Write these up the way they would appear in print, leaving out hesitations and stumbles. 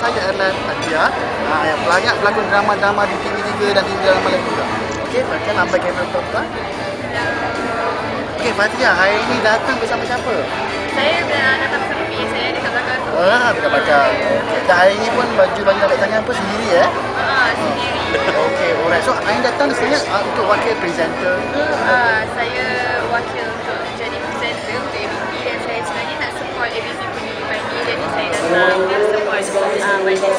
saya adalah Fathia, yang banyak pelakon drama-drama di TV3 dan di drama lain juga. Okey, Fathia nampak kamera tuan-tuan. Okey, Fathia, hari ini datang bersama siapa? Saya datang bersama PA saya dekat belakang tu. Dekat belakang. Dan hari ini pun baju tak tanya apa sendiri ya? Sendiri. Okey, alright. So, hari datang sebenarnya untuk wakil presenter ke? Saya wakil untuk menjadi presenter untuk ABP dan saya sebenarnya nak support ABP punya event ni, jadi saya datang nak support banyak.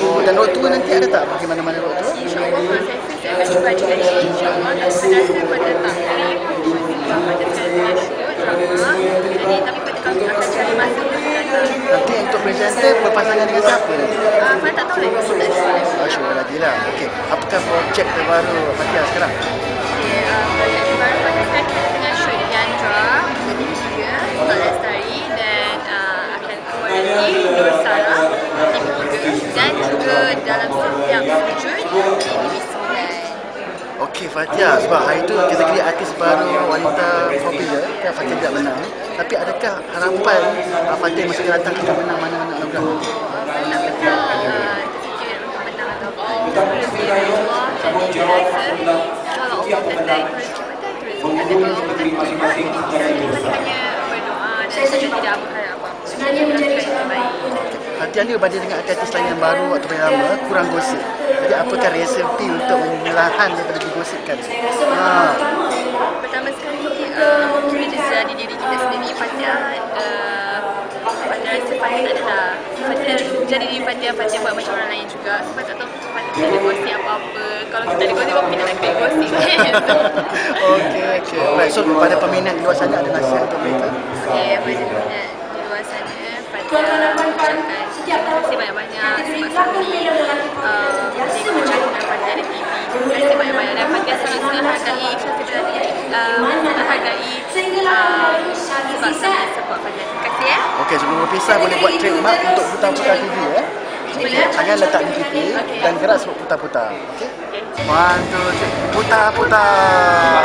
Oh, dan road tour nanti ada tak? Pergi mana-mana road tour? InsyaAllah kalau saya free saya akan cuba juga ni. InsyaAllah tapi sebenarnya pada tak hari pada saya punya shoot drama. Jadi tapi pada kami akan cari masa untuk datang. Nanti untuk presenter berpasangan dengan siapa nanti? Saya tak tahu lagi, saya tak sure. Sure lagi lah. Okey, apakah projek terbaru Fathia sekarang? Okay, projek terbaru pada sekarang kita tengah shoot Yandra untuk TV3, Ustaz Lestari dan akan keluar nanti Nur Sarah TV3 dan juga dalam setiap sujud di TV9. Okey Fathia, sebab hari itu kategori artis baru wanita popular kan Fathia tidak menang. Tapi adakah harapan Fathia masa akan datang akan menang mana-mana anugerah? Saya tak pernah terfikir untuk menang ataupun lebih Allah, jadi saya rasa kalau Allah kata itu rezeki, kata kalau Allah kata itu kita hanya berdoa dan saya tidak berharap apa-apa. Sebenarnya menjadi yang terbaik. Fathia ni berbanding dengan artis lain yang baru atau yang lama, kurang gosip. Jadi apakah resepi untuk menahan daripada digosipkan? Pertama sekali, kita jadi diri kita sendiri. Fathia rasa Fathia tak adalah Fathia jadi diri Fathia buat macam orang lain juga. Sebab tak tahu Fathia ada gosip apa-apa. Kalau kita ada gosip, kita nak kena gosip. Okey. Right, so kepada peminat di luar sana ada nasihat untuk mereka? Okey, pada peminat di luar sana, Fathia ucapkan terima kasih banyak-banyak sebab kami jadi kerja dengan Fathia di TV. Terima kasih banyak-banyak dan Fathia sangat-sangat hargai sebab saya support Fathia. Terima kasih ya. Okey, sebelum berpisah boleh buat trademark untuk Putar-Putar TV ya. Boleh. Tangan letak di pipi dan gerak sebut putar-putar. Okey? 1, 2, 3. Putar-putar.